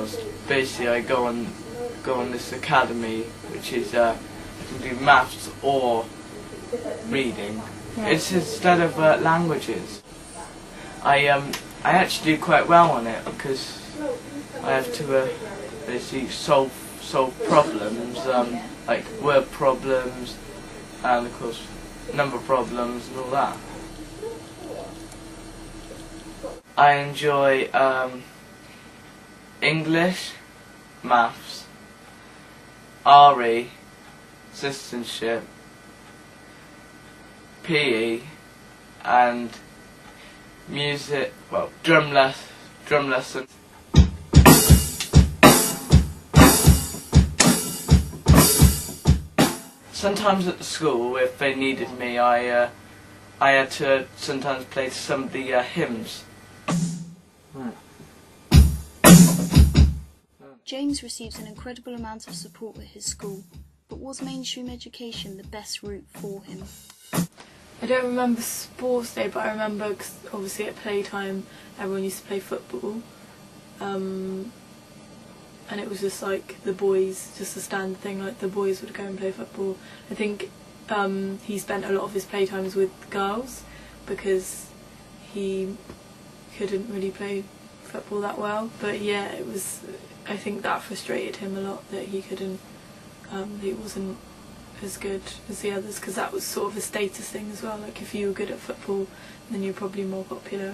was basically I go on this academy, which is you can do maths or reading. Yeah. It's instead of languages. I actually do quite well on it because I have to basically solve problems, like word problems, and of course number problems and all that. I enjoy English, maths, RE, citizenship, PE, and music, well, drum lessons. Sometimes at the school, if they needed me, I had to sometimes play some of the hymns. James receives an incredible amount of support at his school, but was mainstream education the best route for him? I don't remember sports day, but I remember cause obviously at playtime everyone used to play football, and it was just like the boys, just a standard thing, like the boys would go and play football. I think he spent a lot of his playtimes with girls because he couldn't really play football that well, but yeah, it was, I think that frustrated him a lot, that he couldn't, he wasn't as good as the others, because that was sort of a status thing as well, like if you were good at football then you're probably more popular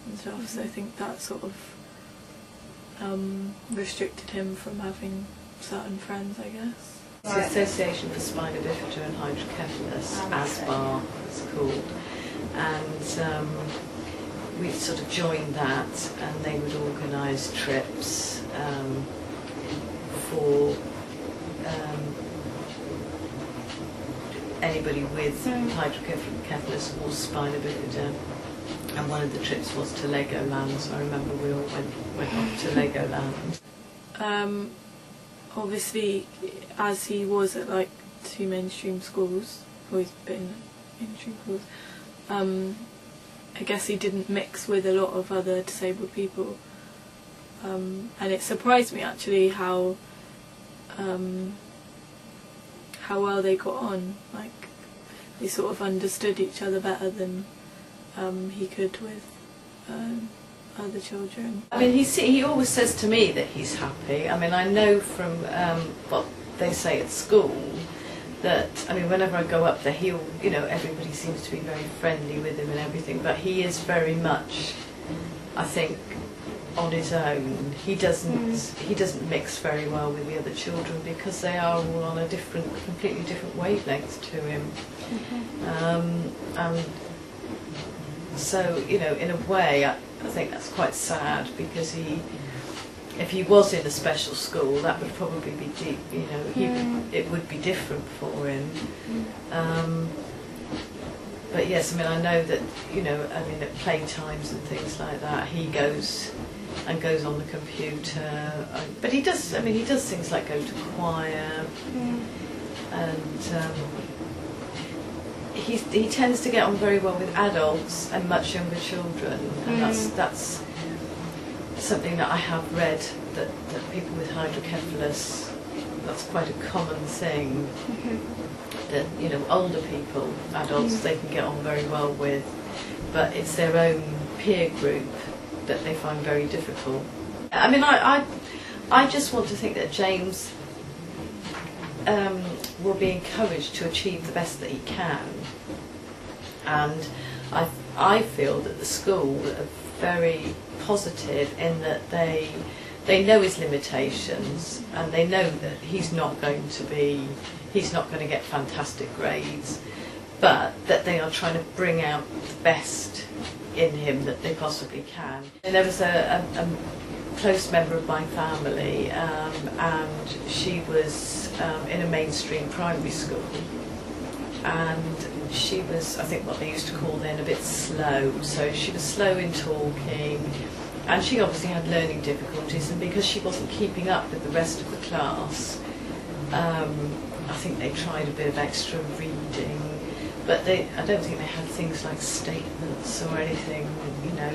and stuff, so I think that sort of restricted him from having certain friends, I guess. The Association for Spina Bifida and Hydrocephalus, ASBAR it's called, and we sort of joined that, and they would organise trips for anybody with hydrocephalus or spina bifida, and one of the trips was to Legoland, so I remember we all went off to Legoland. Obviously, as he was at like 2 mainstream schools, or he's been at mainstream schools, I guess he didn't mix with a lot of other disabled people, and it surprised me actually how well they got on. Like, they sort of understood each other better than he could with other children. I mean, he always says to me that he's happy. I mean, I know from what they say at school that, I mean, whenever I go up there, he'll, you know, everybody seems to be very friendly with him and everything, but he is very much, I think, on his own. He doesn't mix very well with the other children because they are all on a completely different wavelength to him. And so, you know, in a way, I think that's quite sad, because if he was in a special school, that would probably be deep, you know, it would be different for him. But yes, I mean, I know that, you know, I mean, at playtimes and things like that, he goes on the computer. But he does, I mean, he does things like go to choir, and he tends to get on very well with adults and much younger children, and that's something that I have read, that people with hydrocephalus, that's quite a common thing. That, you know, older people, adults, they can get on very well with, but it's their own peer group that they find very difficult. I mean, I just want to think that James will be encouraged to achieve the best that he can, and I feel that the school are very positive in that they know his limitations, and they know that he's not going to get fantastic grades, but that they are trying to bring out the best in him that they possibly can. And there was a close member of my family, and she was in a mainstream primary school, and she was, I think, what they used to call then a bit slow, so she was slow in talking, and she obviously had learning difficulties, and because she wasn't keeping up with the rest of the class, I think they tried a bit of extra reading, but I don't think they had things like statements or anything, you know.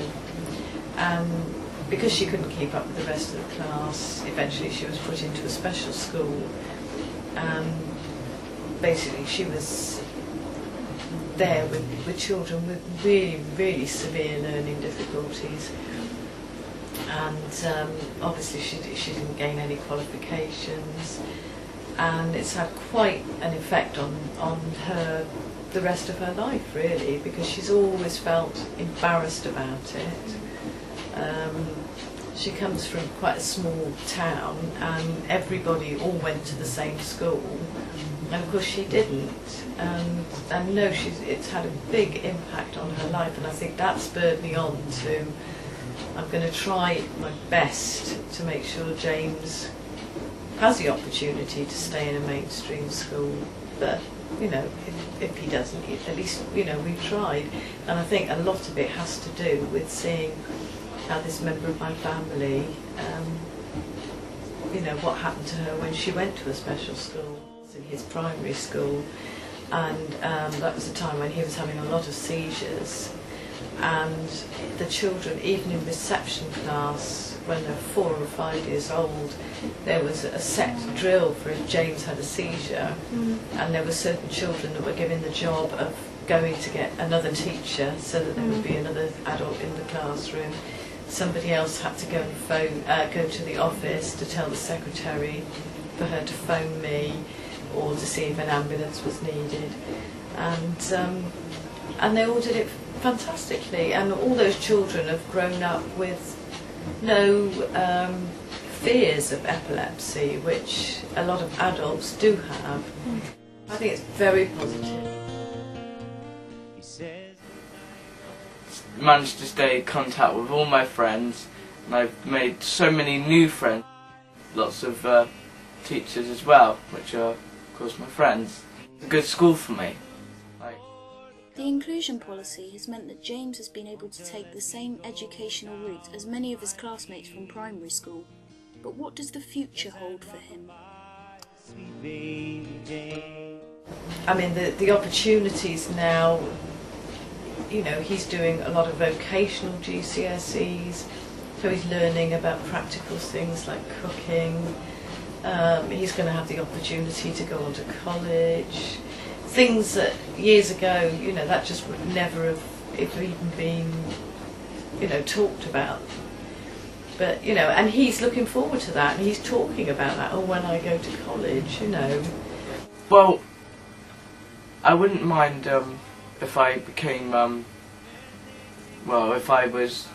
And because she couldn't keep up with the rest of the class, eventually she was put into a special school, and basically she was there with children with really, really severe learning difficulties, and obviously she didn't gain any qualifications, and it's had quite an effect on her the rest of her life, really, because she's always felt embarrassed about it. She comes from quite a small town, and everybody all went to the same school, and of course she didn't. And no, it's had a big impact on her life, and I think that spurred me on to, I'm going to try my best to make sure James has the opportunity to stay in a mainstream school. But, you know, if he doesn't, at least, you know, we've tried. And I think a lot of it has to do with seeing how this member of my family, you know, what happened to her when she went to a special school, in his primary school, and that was the time when he was having a lot of seizures, and the children, even in reception class, when they're 4 or 5 years old, there was a set drill for if James had a seizure, and there were certain children that were given the job of going to get another teacher so that there would be another adult in the classroom. Somebody else had to go and go to the office to tell the secretary for her to phone me, or to see if an ambulance was needed, and they all did it fantastically. And all those children have grown up with no fears of epilepsy, which a lot of adults do have. I think it's very positive. Managed to stay in contact with all my friends, and I've made so many new friends. Lots of teachers as well, which are, of course, my friends. It's a good school for me. The inclusion policy has meant that James has been able to take the same educational route as many of his classmates from primary school. But what does the future hold for him? I mean, the opportunities now, you know, he's doing a lot of vocational GCSEs, so he's learning about practical things like cooking. He's going to have the opportunity to go on to college. Things that years ago, you know, that just would never have even been, you know, talked about. But, you know, and he's looking forward to that, and he's talking about that, when I go to college, you know. Well, I wouldn't mind if I became, if I was,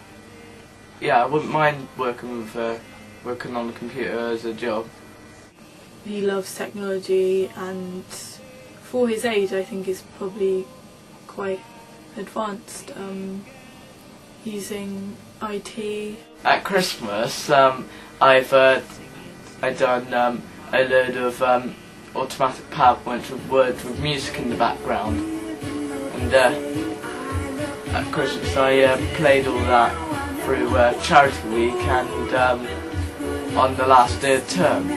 I wouldn't mind working on the computer as a job. He loves technology, and for his age I think is probably quite advanced, using IT. At Christmas I've done a load of automatic PowerPoints with words with music in the background, and at Christmas I played all that through Charity Week and on the last day of term.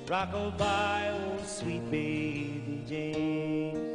Rock-a-bye, oh sweet baby Jane.